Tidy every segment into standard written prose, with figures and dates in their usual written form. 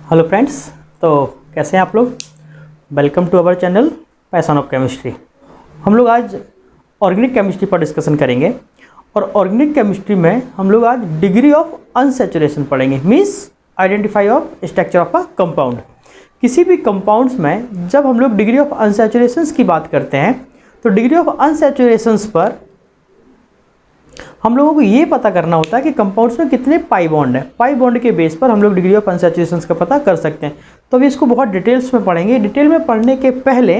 Hello friends, तो कैसे हैं आप लोग। Welcome to our channel passion of chemistry. हम लोग आज ऑर्गेनिक केमिस्ट्री पर डिस्कशन करेंगे और ऑर्गेनिक केमिस्ट्री में हम लोग आज डिग्री ऑफ अनसैचुरेशन पढ़ेंगे। Means identify of structure of a compound. किसी भी कंपाउंड्स में जब हम लोग डिग्री ऑफ अनसैचुरेशंस की बात करते हैं तो डिग्री ऑफ अनसैचुरेशंस पर हम लोगों को ये पता करना होता है कि कंपाउंड्स में कितने पाई बॉन्ड है। पाई बॉन्ड के बेस पर हम लोग डिग्री ऑफ अनसैचुरेशंस का पता कर सकते हैं। तो अभी इसको बहुत डिटेल्स में पढ़ेंगे। डिटेल में पढ़ने के पहले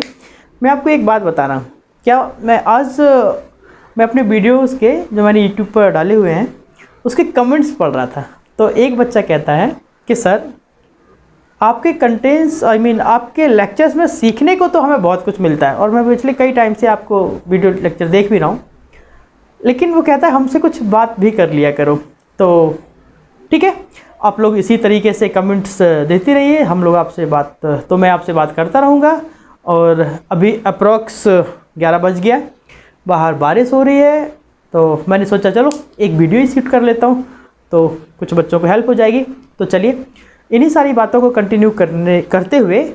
मैं आपको एक बात बता रहा हूँ। क्या मैं अपने वीडियोस के जो मैंने यूट्यूब पर डाले हुए हैं उसके कमेंट्स पढ़ रहा था, तो एक बच्चा कहता है कि सर आपके कंटेंट्स आपके लेक्चर्स में सीखने को तो हमें बहुत कुछ मिलता है और मैं पिछले कई टाइम से आपको वीडियो लेक्चर देख भी रहा हूँ, लेकिन वो कहता है हमसे कुछ बात भी कर लिया करो। तो ठीक है, आप लोग इसी तरीके से कमेंट्स देते रहिए, हम लोग मैं आपसे बात करता रहूँगा। और अभी अप्रॉक्स 11 बज गया, बाहर बारिश हो रही है, तो मैंने सोचा चलो एक वीडियो ही शूट कर लेता हूँ, तो कुछ बच्चों को हेल्प हो जाएगी। तो चलिए इन्हीं सारी बातों को कंटिन्यू करते हुए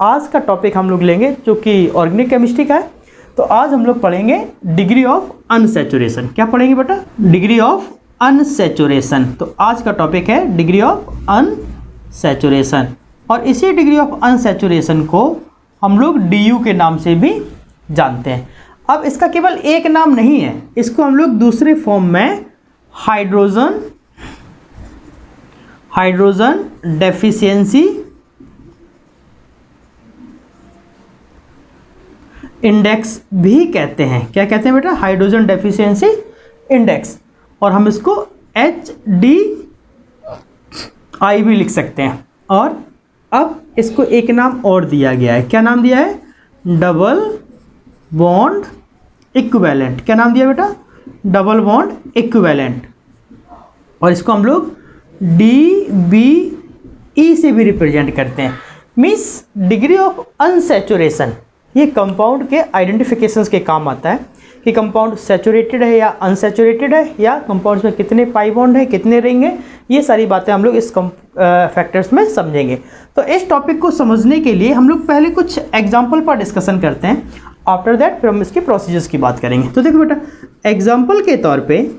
आज का टॉपिक हम लोग लेंगे जो कि ऑर्गेनिक केमिस्ट्री का है। तो आज हम लोग पढ़ेंगे डिग्री ऑफ अनसैचुरेशन। क्या पढ़ेंगे बेटा? Degree of unsaturation. तो आज का टॉपिक है डिग्री ऑफ अनसैचुरेशन, और इसी डिग्री ऑफ अनसैचुरेशन को हम लोग DU के नाम से भी जानते हैं। अब इसका केवल एक नाम नहीं है, इसको हम लोग दूसरे फॉर्म में हाइड्रोजन डेफिशिएंसी इंडेक्स भी कहते हैं। क्या कहते हैं बेटा? हाइड्रोजन डेफिशिएंसी इंडेक्स, और हम इसको HDI भी लिख सकते हैं। और अब इसको एक नाम और दिया गया है। क्या नाम दिया है? Double bond equivalent. क्या नाम दिया बेटा? Double bond equivalent. और इसको हम लोग DBE से भी रिप्रेजेंट करते हैं। मीन्स डिग्री ऑफ अनसैचुरेशन ये कंपाउंड के आइडेंटिफिकेशंस के काम आता है कि कंपाउंड सैचुरेटेड है या अनसैचुरेटेड है, या कंपाउंड्स में कितने पाई बॉन्ड है, कितने रिंग है। ये सारी बातें हम लोग इस फैक्टर्स में समझेंगे। तो इस टॉपिक को समझने के लिए हम लोग पहले कुछ एग्जाम्पल पर डिस्कशन करते हैं, आफ्टर दैट फिर हम इसके प्रोसीजर्स की बात करेंगे। तो देखो बेटा, एग्जाम्पल के तौर पे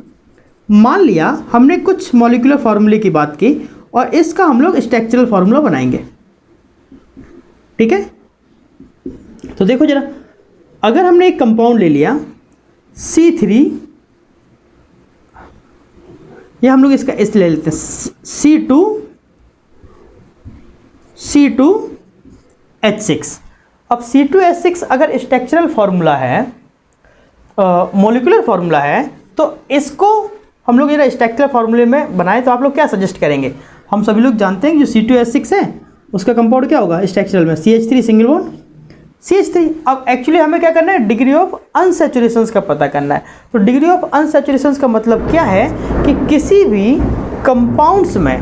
मान लिया हमने कुछ मॉलिक्यूलर फार्मूले की बात की और इसका हम लोग स्ट्रक्चरल फार्मूला बनाएंगे। ठीक है, तो देखो जरा, अगर हमने एक कंपाउंड ले लिया C3, या हम लोग इसका इस ले लेते हैं C2H6। अब C2H6 अगर स्ट्रक्चरल फार्मूला है, मॉलिक्यूलर फार्मूला है, तो इसको हम लोग ये स्ट्रक्चरल फार्मूले में बनाए तो आप लोग क्या सजेस्ट करेंगे? हम सभी लोग जानते हैं कि जो C2H6 है उसका कंपाउंड क्या होगा स्ट्रक्चरल में? CH3 single bond CH3। अब एक्चुअली हमें क्या करना है? डिग्री ऑफ अनसैचुरेशंस का पता करना है। तो डिग्री ऑफ अनसैचुरेशंस का मतलब क्या है कि किसी भी कंपाउंड्स में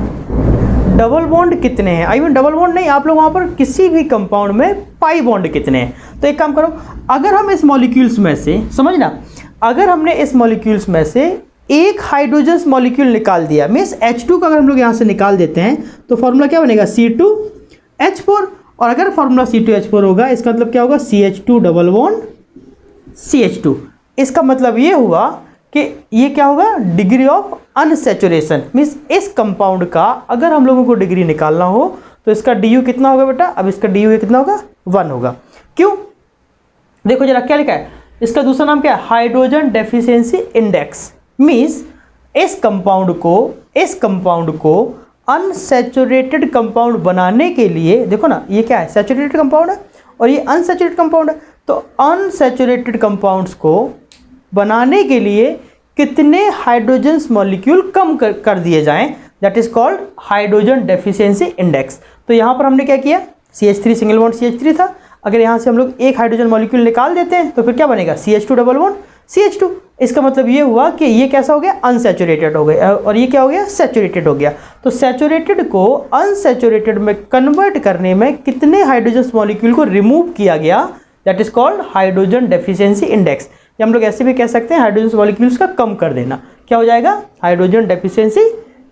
डबल बॉन्ड कितने हैं। डबल बॉन्ड नहीं, आप लोग वहाँ पर किसी भी कंपाउंड में पाई बॉन्ड कितने हैं। तो एक काम करो, अगर हम इस मॉलिक्यूल्स में से, समझना, अगर हमने इस मॉलिक्यूल्स में से एक हाइड्रोजन मॉलिक्यूल निकाल दिया, मीन्स H2 का अगर हम लोग यहाँ से निकाल देते हैं तो फॉर्मूला क्या बनेगा? C2H4। और अगर फॉर्मूला C2H4 होगा, इसका मतलब क्या होगा? CH2 double bond CH2। इसका मतलब ये हुआ कि ये क्या होगा? Degree of unsaturation. मीन्स इस कंपाउंड का अगर हम लोगों को डिग्री निकालना हो तो इसका DU कितना होगा बेटा? अब इसका DU कितना होगा? 1 होगा। क्यों? देखो जरा क्या लिखा है, इसका दूसरा नाम क्या है? Hydrogen deficiency index. मीन्स इस कंपाउंड को अनसैचुरेटेड कंपाउंड बनाने के लिए, देखो ना, ये क्या है? सैचुरेटेड कंपाउंड है और ये अनसैचुरेटेड कंपाउंड है। तो अनसैचुरेटेड कंपाउंड्स को बनाने के लिए कितने हाइड्रोजन मॉलिक्यूल कम कर दिए जाएं, that is called hydrogen deficiency index. तो यहाँ पर हमने क्या किया? CH3 सिंगल बॉन्ड CH3 था, अगर यहाँ से हम लोग एक हाइड्रोजन मॉलिक्यूल निकाल देते हैं तो फिर क्या बनेगा? CH2 double bond CH2। इसका मतलब ये हुआ कि ये कैसा हो गया? अनसैचुरेटेड हो गया, और ये क्या हो गया? सैचुरेटेड हो गया। तो सैचुरेटेड को अनसैचुरेटेड में कन्वर्ट करने में कितने हाइड्रोजन मॉलिक्यूल को रिमूव किया गया, that is called hydrogen deficiency index. या हम लोग ऐसे भी कह सकते हैं हाइड्रोजन मॉलिक्यूल्स का कम कर देना। क्या हो जाएगा? Hydrogen deficiency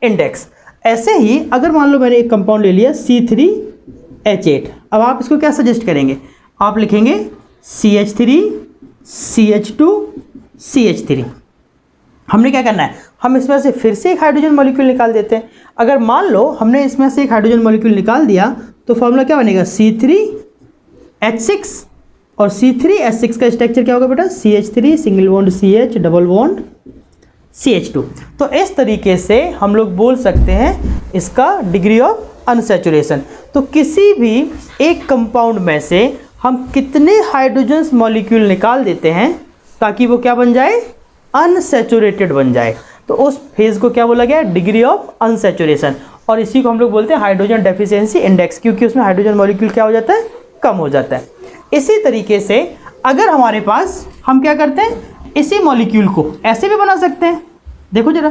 index. ऐसे ही अगर मान लो मैंने एक कंपाउंड ले लिया C3H8, अब आप इसको क्या सजेस्ट करेंगे, आप लिखेंगे CH3 CH2 CH3। हमने क्या करना है, हम इसमें से फिर से एक हाइड्रोजन मॉलिक्यूल निकाल देते हैं। अगर मान लो हमने इसमें से एक हाइड्रोजन मॉलिक्यूल निकाल दिया तो फॉर्मूला क्या बनेगा, C3H6 और C3H6 का स्ट्रक्चर क्या होगा बेटा, CH3 single bond CH double bond CH2। तो इस तरीके से हम लोग बोल सकते हैं इसका डिग्री ऑफ अनसैचुरेशन। तो किसी भी एक कंपाउंड में से हम कितने हाइड्रोजन मॉलिक्यूल निकाल देते हैं ताकि वो क्या बन जाए, अनसैचुरेटेड बन जाए। तो उस फेज को क्या बोला गया, डिग्री ऑफ अनसैचुरेशन। और इसी को हम लोग बोलते हैं हाइड्रोजन डेफिशिएंसी इंडेक्स, क्योंकि उसमें हाइड्रोजन मॉलिक्यूल क्या हो जाता है, कम हो जाता है। इसी तरीके से अगर हमारे पास, हम क्या करते हैं, इसी मॉलिक्यूल को ऐसे भी बना सकते हैं। देखो जरा,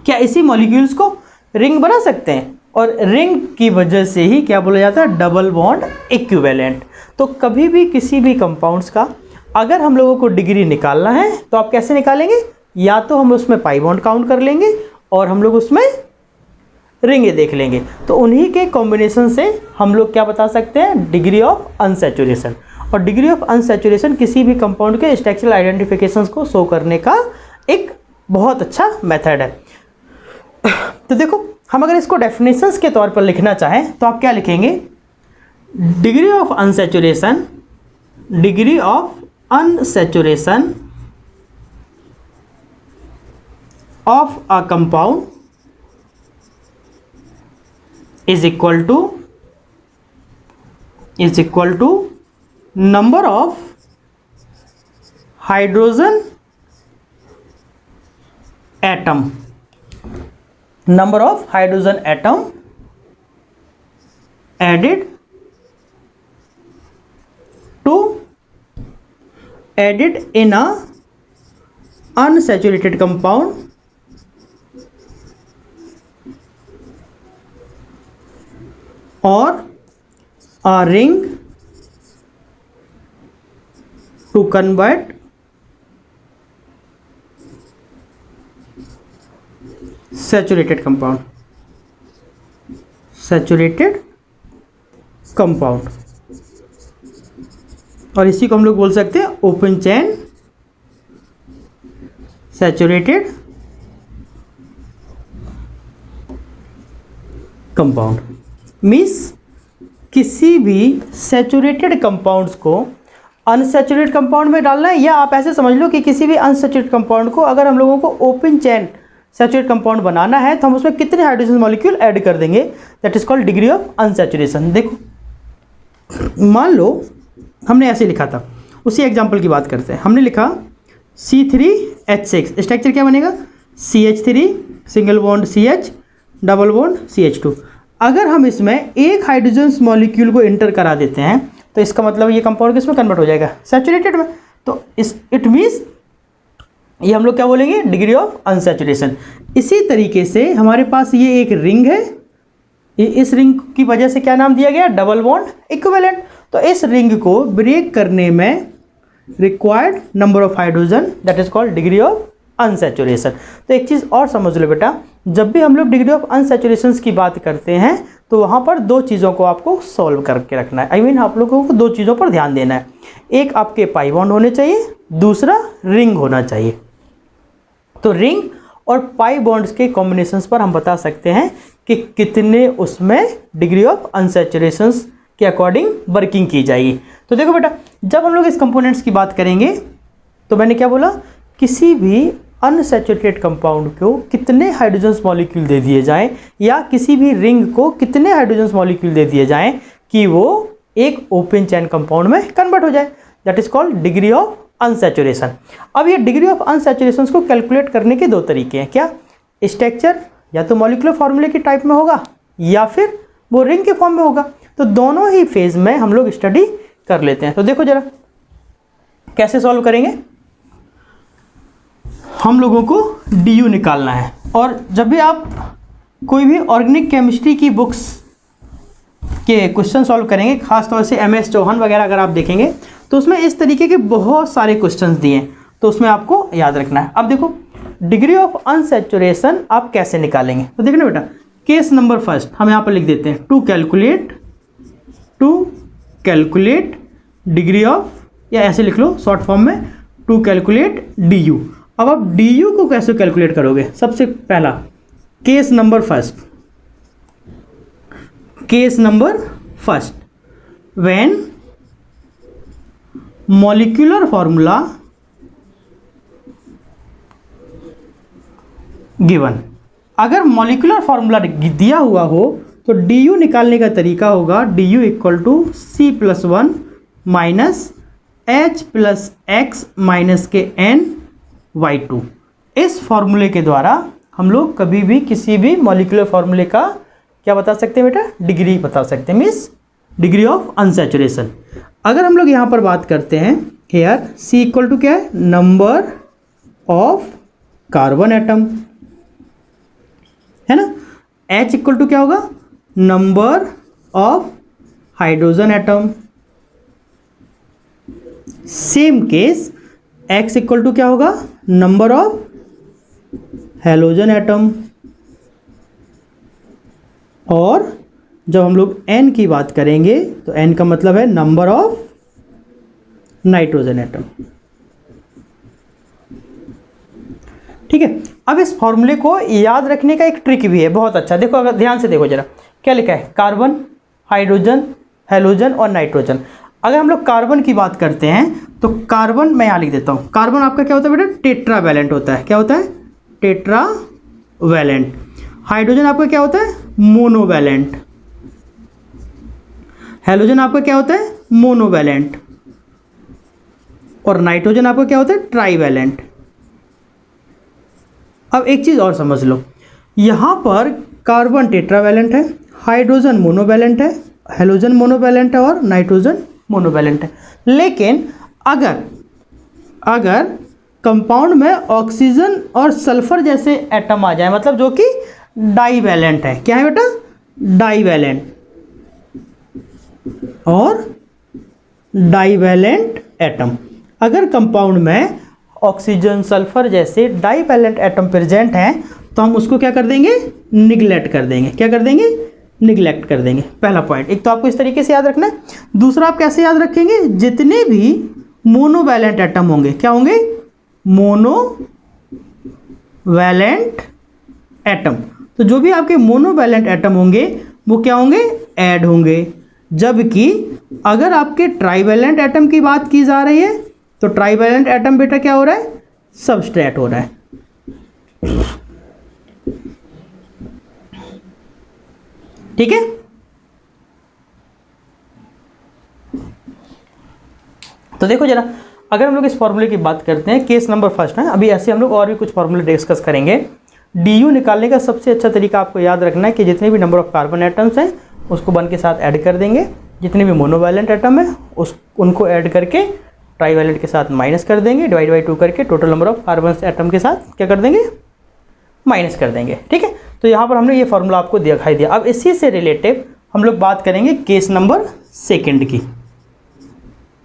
क्या इसी मॉलिक्यूल्स को रिंग बना सकते हैं, और रिंग की वजह से ही क्या बोला जाता है, डबल बॉन्ड इक्विवेलेंट। तो कभी भी किसी भी कंपाउंड्स का अगर हम लोगों को डिग्री निकालना है तो आप कैसे निकालेंगे, या तो हम उसमें पाई बॉन्ड काउंट कर लेंगे और हम लोग उसमें रिंगे देख लेंगे। तो उन्हीं के कॉम्बिनेशन से हम लोग क्या बता सकते हैं, डिग्री ऑफ अनसैचुरेशन। और डिग्री ऑफ अनसैचुरेशन किसी भी कंपाउंड के स्ट्रक्चरल आइडेंटिफिकेशंस को शो करने का एक बहुत अच्छा मेथड है। तो देखो, हम अगर इसको डेफिनेशंस के तौर पर लिखना चाहें तो आप क्या लिखेंगे, degree of unsaturation, degree of unsaturation of a compound is equal to number of hydrogen atom, number of hydrogen atom added in a unsaturated compound or a ring to convert saturated compound। और इसी को हम लोग बोल सकते हैं open chain saturated compound. Means किसी भी सैचुरेटेड कंपाउंड्स को अनसैचुरेटेड कंपाउंड में डालना है, या आप ऐसे समझ लो कि किसी भी अनसैचुरेटेड कंपाउंड को अगर हम लोगों को ओपन चेन सैचुरेटेड कंपाउंड बनाना है तो हम उसमें कितने हाइड्रोजन मॉलिक्यूल ऐड कर देंगे, that is called degree of unsaturation. देखो, मान लो हमने ऐसे लिखा था, उसी एग्जांपल की बात करते हैं। हमने लिखा C3H6, स्ट्रक्चर क्या बनेगा, CH3 single bond CH double bond CH2। अगर हम इसमें एक हाइड्रोजन मॉलिक्यूल को इंटर करा देते हैं तो इसका मतलब ये कंपाउंड किसमें कन्वर्ट हो जाएगा, सैचुरेटेड में। तो इट मीन्स ये हम लोग क्या बोलेंगे, डिग्री ऑफ अनसैचुरेशन। इसी तरीके से हमारे पास ये एक रिंग है, इस रिंग की वजह से क्या नाम दिया गया, डबल बॉन्ड इक्विवेलेंट। तो इस रिंग को ब्रेक करने में required number of hydrogen, that is called degree of unsaturation. तो एक चीज़ और समझ लो बेटा, जब भी हम लोग डिग्री ऑफ अनसैचुरेशन की बात करते हैं तो वहाँ पर दो चीज़ों को आपको सॉल्व करके रखना है। आई मीन आप लोगों को दो चीज़ों पर ध्यान देना है, एक आपके पाई बॉन्ड होने चाहिए, दूसरा रिंग होना चाहिए। तो रिंग और पाई बॉन्ड्स के कॉम्बिनेशंस पर हम बता सकते हैं कि कितने उसमें डिग्री ऑफ अनसैचुरेशन के अकॉर्डिंग वर्किंग की जाएगी। तो देखो बेटा, जब हम लोग इस कंपोनेंट्स की बात करेंगे तो मैंने क्या बोला, किसी भी अनसैचुरेटेड कंपाउंड को कितने हाइड्रोजन मॉलिक्यूल दे दिए जाएं, या किसी भी रिंग को कितने हाइड्रोजन मॉलिक्यूल दे दिए जाएं कि वो एक ओपन चेन कंपाउंड में कन्वर्ट हो जाए, that is called degree of unsaturation. अब ये डिग्री ऑफ अनसैचुरेशन को कैलकुलेट करने के दो तरीके हैं। क्या, स्ट्रक्चर या तो मॉलिक्यूलर फॉर्मूले के टाइप में होगा या फिर वो रिंग के फॉर्म में होगा। तो दोनों ही फेज में हम लोग स्टडी कर लेते हैं। तो देखो जरा कैसे सॉल्व करेंगे। हम लोगों को DU निकालना है, और जब भी आप कोई भी ऑर्गेनिक केमिस्ट्री की बुक्स के क्वेश्चन सॉल्व करेंगे, खासतौर से MS चौहान वगैरह अगर आप देखेंगे तो उसमें इस तरीके के बहुत सारे क्वेश्चंस दिए हैं, तो उसमें आपको याद रखना है। अब देखो, डिग्री ऑफ अनसैचुरेशन आप कैसे निकालेंगे, तो देखना बेटा, केस नंबर फर्स्ट हम यहाँ पर लिख देते हैं टू कैलकुलेट डिग्री ऑफ, या ऐसे लिख लो शॉर्ट फॉर्म में, टू कैलकुलेट डी यू। अब आप डी यू को कैसे कैलकुलेट करोगे, सबसे पहला case number first when molecular formula given, अगर मॉलिक्यूलर फॉर्मूला दिया हुआ हो तो डी यू निकालने का तरीका होगा D U equal to C plus one minus H plus X minus के एन वाई टू। इस फॉर्मूले के द्वारा हम लोग कभी भी किसी भी मॉलिक्यूलर फॉर्मूले का क्या बता सकते हैं बेटा, डिग्री बता सकते हैं, मीन्स डिग्री ऑफ अनसैचुरेशन। अगर हम लोग यहाँ पर बात करते हैं हेयर सी इक्वल टू क्या है, नंबर ऑफ कार्बन एटम, है ना, एच इक्वल टू क्या होगा, number of hydrogen atom, same case X equal to क्या होगा, नंबर ऑफ हैलोजन एटम, और जब हम लोग n की बात करेंगे तो n का मतलब है नंबर ऑफ नाइट्रोजन एटम। ठीक है, अब इस फॉर्मूले को याद रखने का एक ट्रिक भी है बहुत अच्छा, देखो अगर ध्यान से देखो जरा, क्या लिखा है, कार्बन, हाइड्रोजन, हैलोजन और नाइट्रोजन। अगर हम लोग कार्बन की बात करते हैं तो कार्बन मैं यहाँ लिख देता हूँ, कार्बन आपका क्या होता है बेटा, टेट्रावैलेंट होता है, क्या होता है, टेट्रावैलेंट। हाइड्रोजन आपका क्या होता है, मोनोवैलेंट। हैलोजन आपका क्या होता है, मोनोवैलेंट। और नाइट्रोजन आपका क्या होता है, ट्राईवैलेंट। अब एक चीज़ और समझ लो, यहाँ पर कार्बन टेट्रावैलेंट है, हाइड्रोजन मोनोवैलेंट है, हैलोजन मोनोवैलेंट है और नाइट्रोजन मोनोवैलेंट है। लेकिन अगर कंपाउंड में ऑक्सीजन और सल्फर जैसे एटम आ जाए, मतलब जो कि डाईवैलेंट है, क्या है बेटा, डाईवैलेंट, और डाईवैलेंट एटम, अगर कंपाउंड में ऑक्सीजन सल्फर जैसे डाईवैलेंट एटम प्रेजेंट हैं तो हम उसको क्या कर देंगे, निगलेक्ट कर देंगे। क्या कर देंगे, निगलेक्ट कर देंगे। पहला पॉइंट, एक तो आपको इस तरीके से याद रखना है। दूसरा आप कैसे याद रखेंगे, जितने भी मोनोवैलेंट एटम होंगे, क्या होंगे, मोनोवैलेंट एटम, तो जो भी आपके मोनोवैलेंट एटम होंगे वो क्या होंगे, ऐड होंगे। जबकि अगर आपके ट्राईवैलेंट एटम की बात की जा रही है तो ट्राईवैलेंट एटम बेटा क्या हो रहा है, सबस्ट्रैक्ट हो रहा है। ठीक है, तो देखो जरा, अगर हम लोग इस फॉर्मूले की बात करते हैं, केस नंबर फर्स्ट है, अभी ऐसे हम लोग और भी कुछ फॉर्मूले डिस्कस करेंगे। डी यू निकालने का सबसे अच्छा तरीका आपको याद रखना है कि जितने भी नंबर ऑफ कार्बन एटम्स हैं उसको 1 के साथ ऐड कर देंगे, जितने भी मोनोवैलेंट एटम है उनको ऐड करके ट्राईवैलेंट के साथ माइनस कर देंगे, डिवाइड बाई 2 करके total number of carbon atom के साथ क्या कर देंगे, माइनस कर देंगे। ठीक है, तो यहाँ पर हमने ये फॉर्मूला आपको दिखाई दिया। अब इसी से रिलेटिव हम लोग बात करेंगे केस नंबर सेकंड की।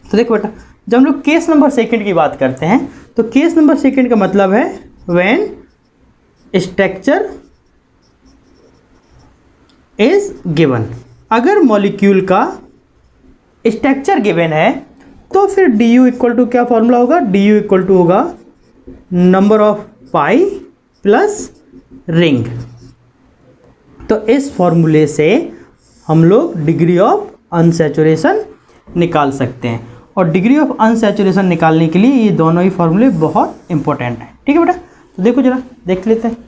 तो देखो बेटा, जब हम लोग केस नंबर सेकंड की बात करते हैं तो केस नंबर सेकंड का मतलब है व्हेन स्ट्रक्चर इज गिवन। अगर मॉलिक्यूल का स्ट्रक्चर गिवन है तो फिर डी यू इक्वल टू क्या फॉर्मूला होगा, डी यू इक्वल टू होगा number of pi plus ring. तो इस फॉर्मूले से हम लोग डिग्री ऑफ अनसैचुरेशन निकाल सकते हैं, और डिग्री ऑफ अनसैचुरेशन निकालने के लिए ये दोनों ही फॉर्मूले बहुत इंपॉर्टेंट हैं। ठीक है बेटा, तो देखो जरा देख लेते हैं।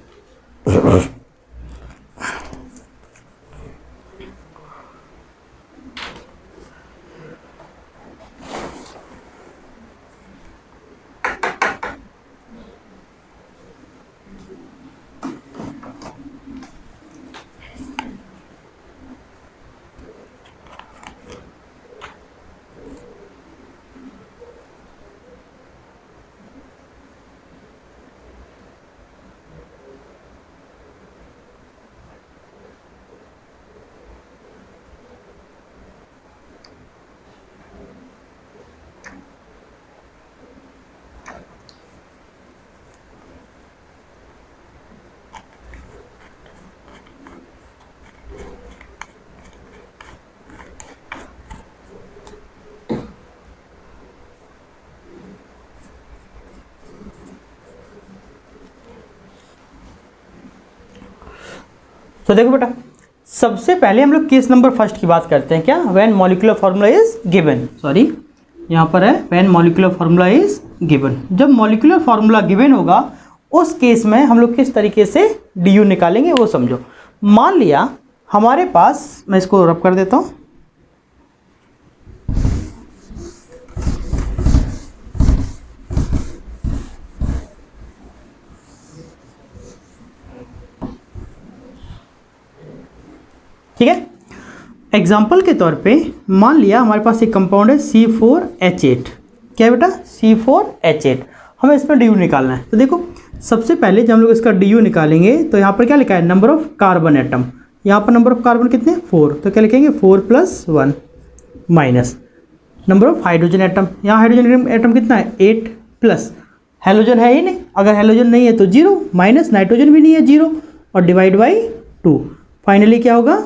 तो देखो बेटा, सबसे पहले हम लोग केस नंबर फर्स्ट की बात करते हैं। क्या? When molecular formula is given, sorry यहाँ पर है when molecular formula is given. जब मॉलिक्यूलर फार्मूला गिवन होगा उस केस में हम लोग किस तरीके से डी निकालेंगे वो समझो। मान लिया हमारे पास, मैं इसको रब कर देता हूँ, ठीक है। एग्जाम्पल के तौर पे मान लिया हमारे पास एक कंपाउंड है C4H8। क्या है बेटा? C4H8। हमें इसमें डी निकालना है। तो देखो सबसे पहले जब हम लोग इसका डी निकालेंगे तो यहाँ पर क्या लिखा है? Number of carbon atom. यहाँ पर नंबर ऑफ कार्बन कितने? 4। तो क्या लिखेंगे? 4 + 1 minus number of hydrogen atom. यहाँ हाइड्रोजन एटम कितना है? 8 प्लस हेलोजन है ही नहीं, अगर हेलोजन नहीं है तो 0, माइनस नाइट्रोजन भी नहीं है 0, और डिवाइड बाई 2। फाइनली क्या होगा?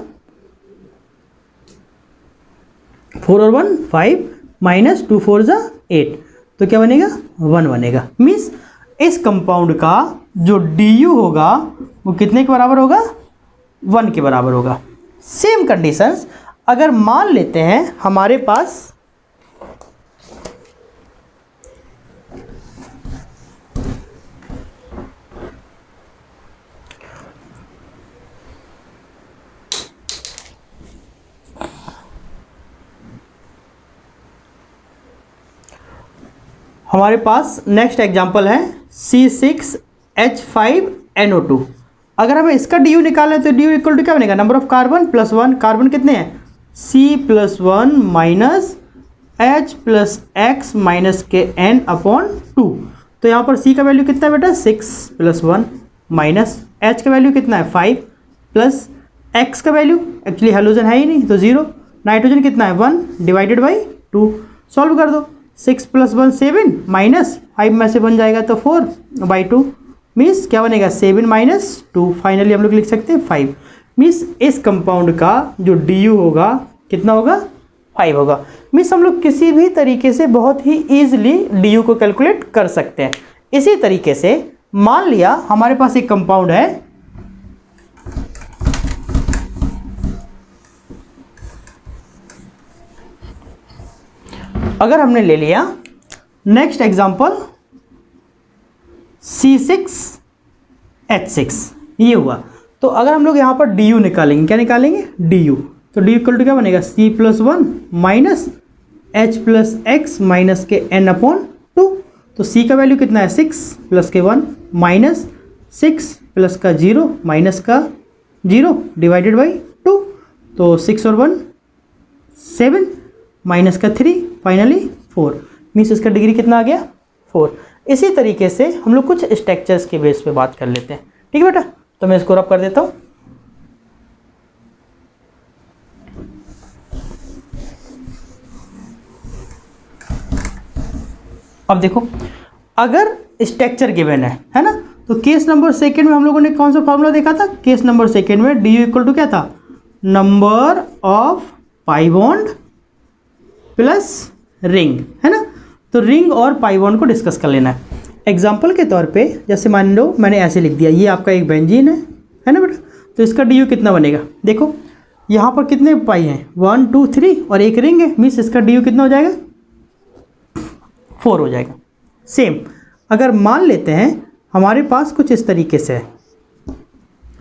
4 और 1 5 माइनस 2 4 = 8। तो क्या बनेगा? 1 बनेगा। मीन्स इस कंपाउंड का जो डी होगा वो कितने के बराबर होगा? 1 के बराबर होगा। सेम कंडीशंस अगर मान लेते हैं हमारे पास नेक्स्ट एग्जांपल है C6H5NO2। अगर हमें इसका डी निकालना है तो डी इक्वल टू क्या बनेगा? Number of carbon plus 1। Carbon कितने हैं? C+1 minus H + X minus के N/2। तो यहाँ पर C का वैल्यू कितना है बेटा? 6 + 1 माइनस H का वैल्यू कितना है? 5 प्लस X का वैल्यू, एक्चुअली हेलोजन है ही नहीं तो 0, नाइट्रोजन कितना है? 1 डिवाइडेड बाई 2। सॉल्व कर दो। 6 + 1 7 माइनस 5 में से बन जाएगा तो 4/2। मीन्स क्या बनेगा? 7 - 2। फाइनली हम लोग लिख सकते हैं 5। मीन्स इस कंपाउंड का जो डी होगा कितना होगा? 5 होगा। मीन्स हम लोग किसी भी तरीके से बहुत ही ईजिली डी को कैलकुलेट कर सकते हैं। इसी तरीके से मान लिया हमारे पास एक कंपाउंड है अगर हमने ले लिया नेक्स्ट एग्जांपल C6H6, ये हुआ। तो अगर हम लोग यहाँ पर डी निकालेंगे, क्या निकालेंगे? डी। तो डी इक्वल टू क्या बनेगा? C+1 minus H + X minus के N/2। तो C का वैल्यू कितना है? 6 प्लस के 1 माइनस 6 प्लस का 0 माइनस का 0 डिवाइडेड बाई 2। तो 6 और 1 7 माइनस का 3, फाइनली 4। मीन्स इसका डिग्री कितना आ गया? 4। इसी तरीके से हम लोग कुछ स्ट्रक्चर्स के बेस पे बात कर लेते हैं। ठीक है बेटा, तो मैं इसको रब कर देता हूँ। अब देखो अगर स्ट्रक्चर गिवन है ना, तो केस नंबर सेकेंड में हम लोगों ने कौन सा फॉर्मूला देखा था? केस नंबर सेकेंड में डी इक्वल टू क्या था? Number of pi bond plus ring, है ना। तो रिंग और पाई बॉन्ड को डिस्कस कर लेना है। एग्जाम्पल के तौर पे जैसे मान लो मैंने ऐसे लिख दिया, ये आपका एक बेंजीन है ना बेटा। तो इसका डी कितना बनेगा? देखो यहाँ पर कितने पाई हैं? 1 2 3 और एक रिंग है। मीन्स इसका डी कितना हो जाएगा? 4 हो जाएगा। सेम अगर मान लेते हैं हमारे पास कुछ इस तरीके से है,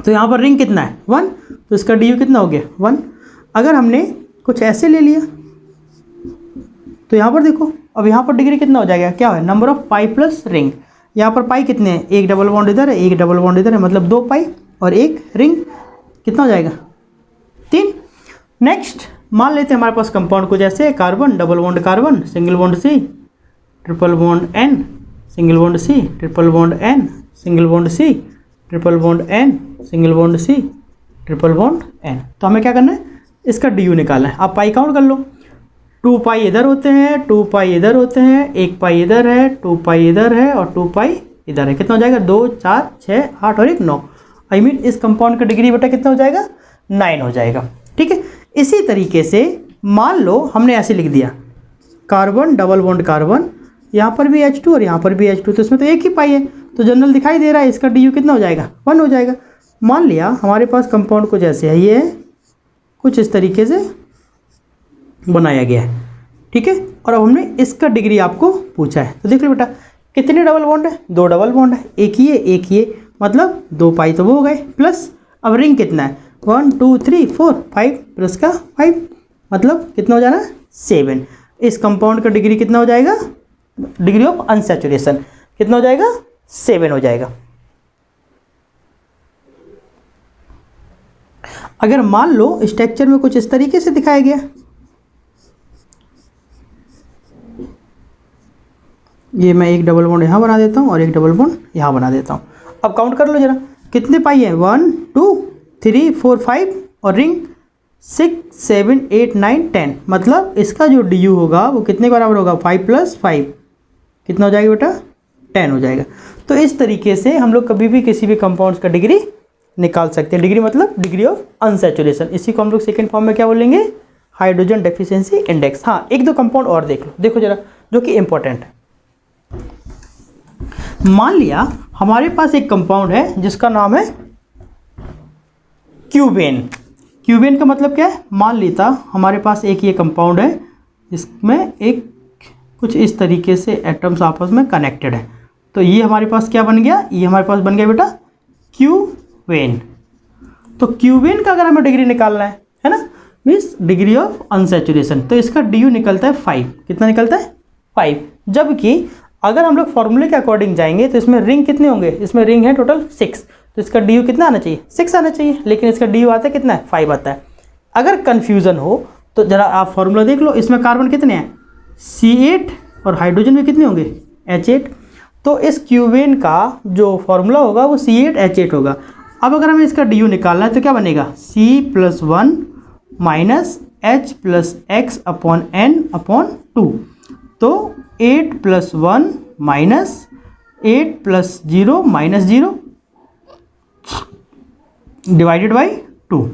तो यहाँ पर रिंग कितना है? 1, तो इसका डी कितना हो गया? 1। अगर हमने कुछ ऐसे ले लिया तो यहाँ पर देखो, अब यहाँ पर डिग्री कितना हो जाएगा? क्या है? Number of pi plus ring. यहाँ पर पाई कितने हैं? एक डबल बॉन्ड इधर है, एक डबल बॉन्ड इधर है, मतलब 2 पाई और एक रिंग। कितना हो जाएगा? 3। नेक्स्ट मान लेते हैं हमारे पास कंपाउंड कुछ ऐसे, carbon, double bond carbon, single bond C, triple bond N, single bond C, triple bond N, single bond C, triple bond N, single bond C, triple bond N। तो हमें क्या करना है? इसका डी निकालना है। आप पाई काउंट कर लो। 2 पाई इधर होते हैं, 2 पाई इधर होते हैं, 1 पाई इधर है, 2 पाई इधर है और 2 पाई इधर है। कितना हो जाएगा? 2 4 6 8 और 1 9। आई मीन इस कंपाउंड का डिग्री बेटा कितना हो जाएगा? 9 हो जाएगा। ठीक है। इसी तरीके से मान लो हमने ऐसे लिख दिया, कार्बन, डबल बॉन्ड कार्बन, यहाँ पर भी H2 और यहाँ पर भी H2, तो इसमें तो एक ही पाई है, तो जनरल दिखाई दे रहा है। इसका डी कितना हो जाएगा? 1 हो जाएगा। मान लिया हमारे पास कंपाउंड कुछ ऐसे है, ये कुछ इस तरीके से बनाया गया है, ठीक है। और अब हमने इसका डिग्री आपको पूछा है, तो देख लो बेटा कितने डबल बॉन्ड है, 2 डबल बॉन्ड है, एक ये मतलब 2 पाई तो वो हो गए, प्लस अब रिंग कितना है 1 2 3 4 5 प्लस का 5 मतलब कितना हो जाना 7। इस कंपाउंड का डिग्री कितना हो जाएगा, डिग्री ऑफ अनसैचुरेशन कितना हो जाएगा 7 हो जाएगा। अगर मान लो स्ट्रक्चर में कुछ इस तरीके से दिखाया गया, ये मैं एक डबल बॉन्ड यहाँ बना देता हूँ और एक डबल बॉन्ड यहाँ बना देता हूँ। अब काउंट कर लो जरा कितने पाई है 1 2 3 4 5 और रिंग 6 7 8 9 10 मतलब इसका जो डी यू होगा वो कितने के बराबर होगा 5 + 5 कितना हो जाएगा बेटा 10 हो जाएगा। तो इस तरीके से हम लोग कभी भी किसी भी कंपाउंड्स का डिग्री निकाल सकते हैं। डिग्री मतलब डिग्री ऑफ अनसैचुरेशन, इसी को हम लोग सेकेंड फॉर्म में क्या बोलेंगे हाइड्रोजन डेफिशिएंसी इंडेक्स। हाँ एक दो कंपाउंड और देख लो, देखो जरा जो कि इंपॉर्टेंट है। मान लिया हमारे पास एक कंपाउंड है जिसका नाम है क्यूबेन। क्यूबेन का मतलब क्या है, मान लेता हमारे पास एक ये कंपाउंड है, इसमें एक कुछ इस तरीके से एटम्स आपस में कनेक्टेड है, तो ये हमारे पास क्या बन गया, ये हमारे पास बन गया बेटा क्यूबेन। तो क्यूबेन का अगर हमें डिग्री निकालना है ना, मीन्स डिग्री ऑफ अनसैचुरेशन, तो इसका डी यू निकलता है 5। कितना निकलता है 5। जबकि अगर हम लोग फॉर्मूले के अकॉर्डिंग जाएंगे तो इसमें रिंग कितने होंगे, इसमें रिंग है टोटल 6, तो इसका डी यू कितना आना चाहिए 6 आना चाहिए, लेकिन इसका डी यू आता है कितना है 5 आता है। अगर कन्फ्यूज़न हो तो ज़रा आप फॉर्मूला देख लो, इसमें कार्बन कितने हैं C8 और हाइड्रोजन में कितने होंगे H8, तो इस क्यूबेन का जो फॉर्मूला होगा वो C8H8 होगा। अब अगर हमें इसका डी यू निकालना है तो क्या बनेगा C+1 - H + X/N/2, तो 8 + 1 - 8 + 0 - 0 डिवाइडेड बाई 2,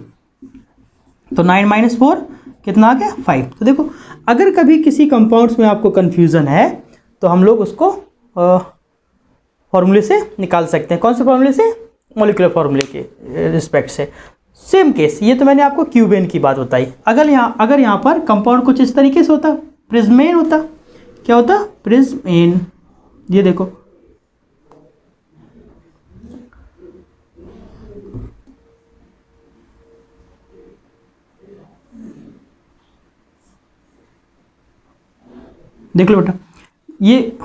तो 9 - 4 कितना आ गया 5। तो देखो अगर कभी किसी कंपाउंड्स में आपको कन्फ्यूज़न है तो हम लोग उसको फॉर्मूले से निकाल सकते हैं। कौन से फॉर्मूले से, मॉलिक्यूलर फॉर्मूले के रिस्पेक्ट से। सेम केस, ये तो मैंने आपको क्यूबेन की बात बताई। अगर यहाँ पर कंपाउंड कुछ इस तरीके से होता, प्रिज्मेन होता, क्या होता प्रिज्मेन, ये देखो देख लो बेटा, ये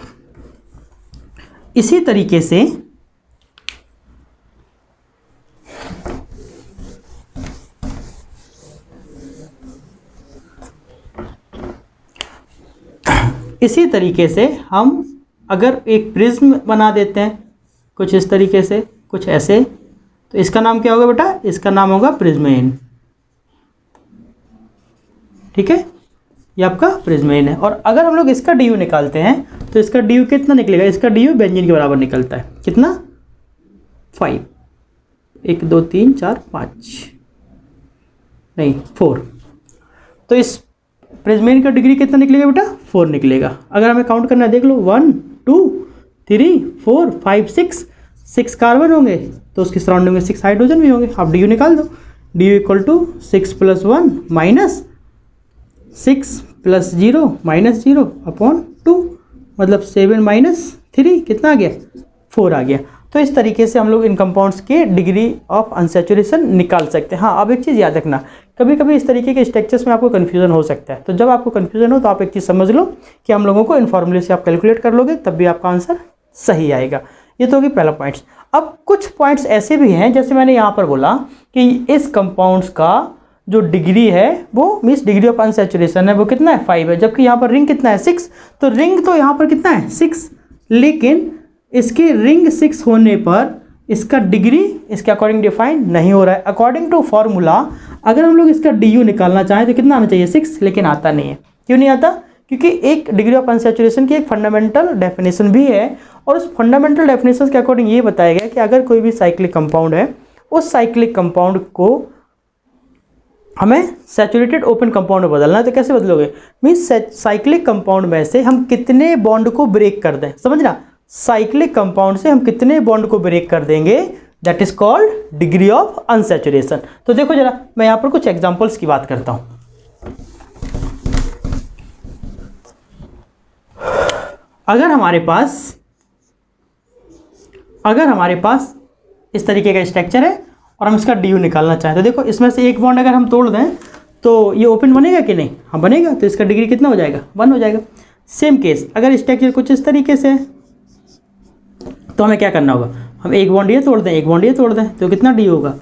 इसी तरीके से हम अगर एक प्रिज्म बना देते हैं कुछ इस तरीके से, कुछ ऐसे, तो इसका नाम क्या होगा बेटा, इसका नाम होगा प्रिज्मेन। ठीक है, ये आपका प्रिज्मेन है। और अगर हम लोग इसका डी यू निकालते हैं तो इसका डी यू कितना निकलेगा, इसका डी यू बेंजीन के बराबर निकलता है, कितना 5, 1 2 3 4 5 नहीं 4, तो इस प्रिज्मेन का डिग्री कितना निकलेगा बेटा 4 निकलेगा। अगर हमें काउंट करना है देख लो 1 2 3 4 5 6 कार्बन होंगे तो उसकी सराउंडिंग में 6 हाइड्रोजन भी होंगे। आप डी यू निकाल दो, डी यू इक्वल टू 6 + 1 - 6 + 0 - 0/2 मतलब 7 - 3 कितना आ गया 4 आ गया। तो इस तरीके से हम लोग इन कंपाउंड्स के डिग्री ऑफ अनसैचुरेशन निकाल सकते हैं। हाँ, अब एक चीज़ याद रखना, कभी कभी इस तरीके के स्ट्रक्चर्स में आपको कन्फ्यूजन हो सकता है, तो जब आपको कन्फ्यूजन हो तो आप एक चीज़ समझ लो कि हम लोगों को इन फॉर्मूले से आप कैलकुलेट कर लोगे तब भी आपका आंसर सही आएगा। ये तो होगी पहला पॉइंट्स। अब कुछ पॉइंट्स ऐसे भी हैं जैसे मैंने यहाँ पर बोला कि इस कंपाउंड्स का जो डिग्री है वो मीन्स डिग्री ऑफ अनसैचुरेशन है वो कितना है 5 है, जबकि यहाँ पर रिंग कितना है 6, तो रिंग तो यहाँ पर कितना है 6, लेकिन इसकी रिंग 6 होने पर इसका डिग्री इसके अकॉर्डिंग डिफाइन नहीं हो रहा है। अकॉर्डिंग टू फॉर्मूला अगर हम लोग इसका डी यू निकालना चाहें तो कितना आना चाहिए 6, लेकिन आता नहीं है। क्यों नहीं आता, क्योंकि एक डिग्री ऑफ अनसैचुरेशन की एक फंडामेंटल डेफिनेशन भी है, और उस फंडामेंटल डेफिनेशन के अकॉर्डिंग ये बताया गया कि अगर कोई भी साइक्लिक कंपाउंड है उस साइक्लिक कंपाउंड को हमें सैचुरेटेड ओपन कंपाउंड में बदलना है। तो कैसे बदलोगे, मीन्स साइक्लिक कंपाउंड में से हम कितने बॉन्ड को ब्रेक कर दें, समझना, साइक्लिक कंपाउंड से हम कितने बॉन्ड को ब्रेक कर देंगे that is called degree of unsaturation. तो देखो जरा, मैं यहाँ पर कुछ एग्जांपल्स की बात करता हूँ। अगर हमारे पास इस तरीके का स्ट्रक्चर है और हम इसका डी निकालना चाहें, तो देखो इसमें से एक बॉन्ड अगर हम तोड़ दें तो ये ओपन बनेगा कि नहीं? हाँ बनेगा, तो इसका डिग्री कितना हो जाएगा? 1 हो जाएगा। सेम केस अगर स्ट्रक्चर कुछ इस तरीके से है तो हमें क्या करना होगा? हम एक बॉन्ड ये तोड़ दें, एक बॉन्ड ये तोड़ दें, तो कितना डी होगा?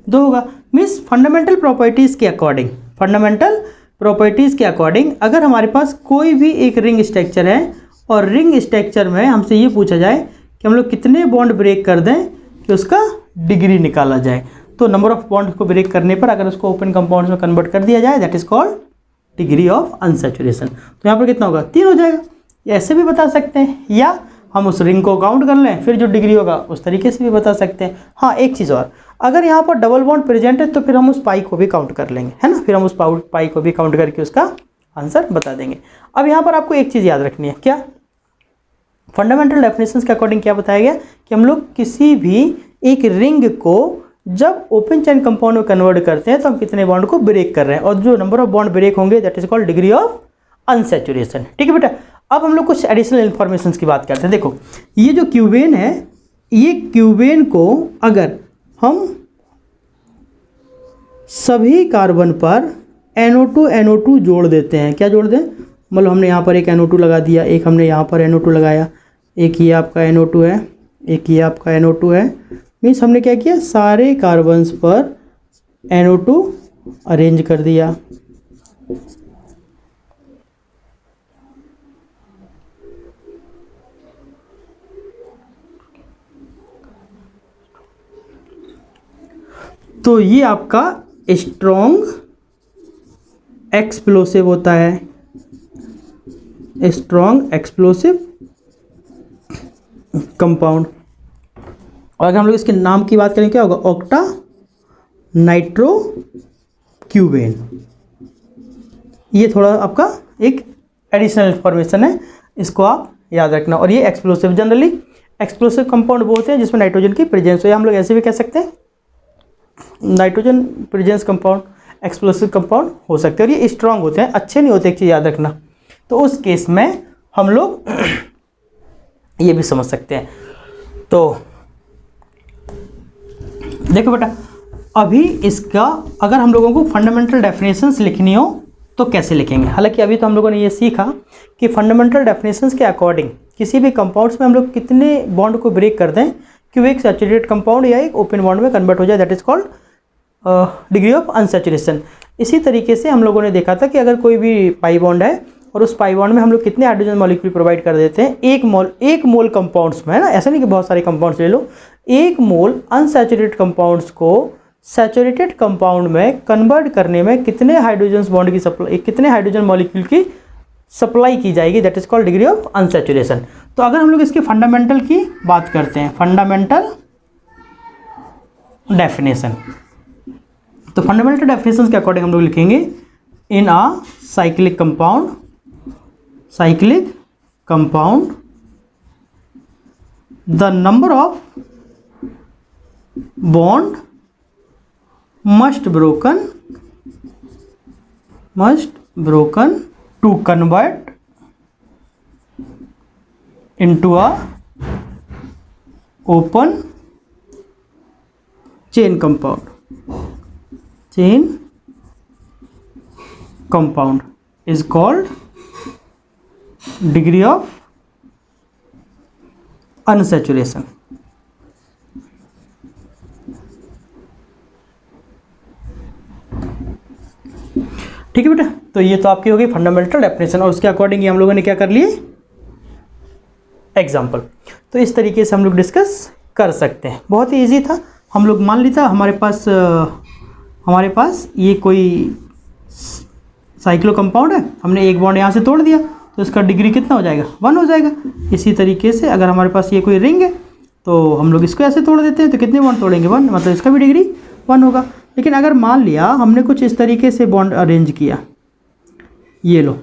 2 होगा। मीन्स फंडामेंटल प्रॉपर्टीज़ के अकॉर्डिंग अगर हमारे पास कोई भी एक रिंग स्ट्रक्चर है और रिंग स्ट्रक्चर में हमसे ये पूछा जाए कि हम लोग कितने बॉन्ड ब्रेक कर दें कि उसका डिग्री निकाला जाए, तो नंबर ऑफ बॉन्ड को ब्रेक करने पर अगर उसको ओपन कंपाउंड्स में कन्वर्ट कर दिया जाए, that is called degree of unsaturation. तो यहाँ पर कितना होगा? 3 हो जाएगा। या ऐसे भी बता सकते हैं, या हम उस रिंग को काउंट कर लें, फिर जो डिग्री होगा उस तरीके से भी बता सकते हैं। हाँ, एक चीज़ और, अगर यहाँ पर डबल बॉन्ड प्रेजेंट है तो फिर हम उस पाई को भी काउंट कर लेंगे, है ना? फिर हम उस पाई को भी काउंट करके उसका आंसर बता देंगे। अब यहाँ पर आपको एक चीज़ याद रखनी है, क्या? फंडामेंटल डेफिनेशंस के अकॉर्डिंग क्या बताया गया कि हम लोग किसी भी एक रिंग को जब ओपन चेन कंपाउंड में कन्वर्ट करते हैं तो हम कितने बॉन्ड को ब्रेक कर रहे हैं, और जो नंबर ऑफ बॉन्ड ब्रेक होंगे that is called degree of unsaturation. ठीक है बेटा। अब हम लोग कुछ एडिशनल इन्फॉर्मेशन की बात करते हैं। देखो ये जो क्यूबेन है, ये क्यूबेन को अगर हम सभी कार्बन पर NO2 जोड़ देते हैं, क्या जोड़ दें? मतलब हमने यहाँ पर एक NO2 लगा दिया, एक हमने यहाँ पर NO2 लगाया, एक ये आपका NO2 है, एक ये आपका NO2 है। मीन्स हमने क्या किया? सारे कार्बन्स पर NO2 अरेंज कर दिया। तो ये आपका स्ट्रॉन्ग एक्सप्लोसिव होता है, स्ट्रॉन्ग एक्सप्लोसिव कंपाउंड। और अगर हम लोग इसके नाम की बात करें क्या होगा? Octa nitro क्यूबेन। ये थोड़ा आपका एक एडिशनल इंफॉर्मेशन है, इसको आप याद रखना। और ये एक्सप्लोसिव, जनरली एक्सप्लोसिव कंपाउंड वो होते हैं जिसमें नाइट्रोजन की प्रेजेंस हो, या हम लोग ऐसे भी कह सकते हैं nitrogen presence compound explosive compound हो सकते हैं। और ये स्ट्रांग होते हैं, अच्छे नहीं होते, एक चीज़ याद रखना। तो उस केस में हम लोग ये भी समझ सकते हैं। तो देखो बेटा, अभी इसका अगर हम लोगों को फंडामेंटल डेफिनेशंस लिखनी हो तो कैसे लिखेंगे? हालांकि अभी तो हम लोगों ने ये सीखा कि फंडामेंटल डेफिनेशंस के अकॉर्डिंग किसी भी कंपाउंड्स में हम लोग कितने बॉन्ड को ब्रेक कर दें कि वो एक सैचुरेटेड कंपाउंड या एक ओपन बॉन्ड में कन्वर्ट हो जाए, that is called degree of unsaturation. इसी तरीके से हम लोगों ने देखा था कि अगर कोई भी पाई बॉन्ड है और उस पाई बॉन्ड में हम लोग कितने हाइड्रोजन मॉलिक्यूल प्रोवाइड कर देते हैं, एक मोल कंपाउंड्स में, है ना? ऐसा नहीं कि बहुत सारे कंपाउंड्स ले लो, 1 मोल अनसैचुरेटेड कंपाउंड्स को सैचुरेटेड कंपाउंड में कन्वर्ट करने में कितने हाइड्रोजन बॉन्ड की सप्लाई, कितने हाइड्रोजन मॉलिक्यूल की सप्लाई की जाएगी, that is called degree of unsaturation. तो अगर हम लोग इसके फंडामेंटल की बात करते हैं, फंडामेंटल डेफिनेशन, तो फंडामेंटल डेफिनेशन के अकॉर्डिंग हम लोग लिखेंगे in a cyclic compound the number of bond must broken to convert into a open chain compound is called degree of unsaturation। ठीक है बेटा। तो ये तो आपकी होगी फंडामेंटल डेफिनेशन, और उसके अकॉर्डिंग ही हम लोगों ने क्या कर लिए? एग्जाम्पल। तो इस तरीके से हम लोग डिस्कस कर सकते हैं, बहुत ही ईजी था। हम लोग मान लिया हमारे पास ये कोई साइक्लो कंपाउंड है, हमने एक बॉन्ड यहाँ से तोड़ दिया तो इसका डिग्री कितना हो जाएगा? 1 हो जाएगा। इसी तरीके से अगर हमारे पास ये कोई रिंग है तो हम लोग इसको ऐसे तोड़ देते हैं तो कितने बॉन्ड तोड़ेंगे? 1, मतलब इसका भी डिग्री 1 होगा। लेकिन अगर मान लिया हमने कुछ इस तरीके से बॉन्ड अरेंज किया, ये लो,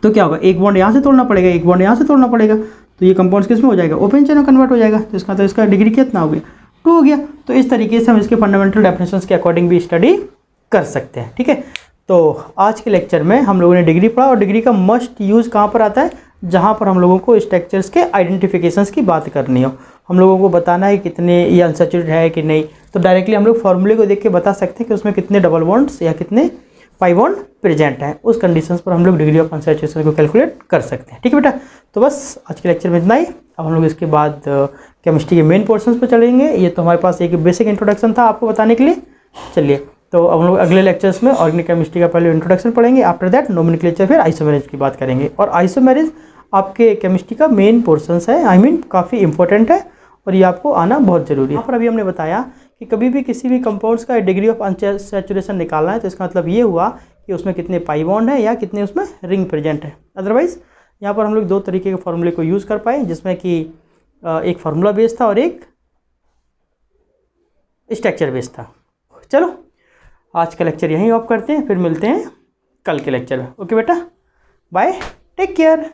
तो क्या होगा? एक बॉन्ड यहाँ से तोड़ना पड़ेगा, एक बॉन्ड यहाँ से तोड़ना पड़ेगा, तो ये कंपाउंड्स किस में हो जाएगा, ओपन चेन में कन्वर्ट हो जाएगा। तो इसका मतलब इसका डिग्री कितना हो गया, 2 हो गया। तो इस तरीके से हम इसके फंडामेंटल डेफिनेशंस के अकॉर्डिंग भी स्टडी कर सकते हैं। ठीक है, तो आज के लेक्चर में हम लोगों ने डिग्री पढ़ा, और डिग्री का मस्ट यूज़ कहाँ पर आता है, जहाँ पर हम लोगों को स्ट्रक्चर्स के आइडेंटिफिकेशंस की बात करनी हो, हम लोगों को बताना है कितने ये अनसैचुरेटेड है कि नहीं, तो डायरेक्टली हम लोग फॉर्मूले को देख के बता सकते हैं कि उसमें कितने डबल बॉन्ड्स या कितने पाई बॉन्ड प्रेजेंट हैं। उस कंडीशंस पर हम लोग डिग्री ऑफ अनसैचुरेशन को कैलकुलेट कर सकते हैं। ठीक है बेटा, तो बस आज के लेक्चर में इतना ही। अब हम लोग इसके बाद केमिस्ट्री के मेन पोर्शंस पर चलेंगे। ये तो हमारे पास एक बेसिक इंट्रोडक्शन था आपको बताने के लिए। चलिए, तो अब हम लोग अगले लेक्चर्स में ऑर्गेनिक केमिस्ट्री का पहले इंट्रोडक्शन पढ़ेंगे, आफ्टर दैट नोमेनक्लेचर, फिर आइसोमेरेज की बात करेंगे। और आइसोमेरेज आपके केमिस्ट्री का मेन पोर्शंस है, आई मीन काफ़ी इंपॉर्टेंट है, और ये आपको आना बहुत ज़रूरी है। यहाँ पर अभी हमने बताया कि कभी भी किसी भी कंपाउंड्स का डिग्री ऑफ अनसैचुरेशन निकालना है तो इसका मतलब ये हुआ कि उसमें कितने पाई बॉन्ड है या कितने उसमें रिंग प्रेजेंट है। अदरवाइज यहाँ पर हम लोग 2 तरीके के फॉर्मूले को यूज़ कर पाए, जिसमें कि एक फार्मूला बेस्ड था और एक स्ट्रक्चर बेस्ड था। चलो, आज का लेक्चर यहीं ऑफ करते हैं, फिर मिलते हैं कल के लेक्चर में। ओके बेटा, बाय, टेक केयर।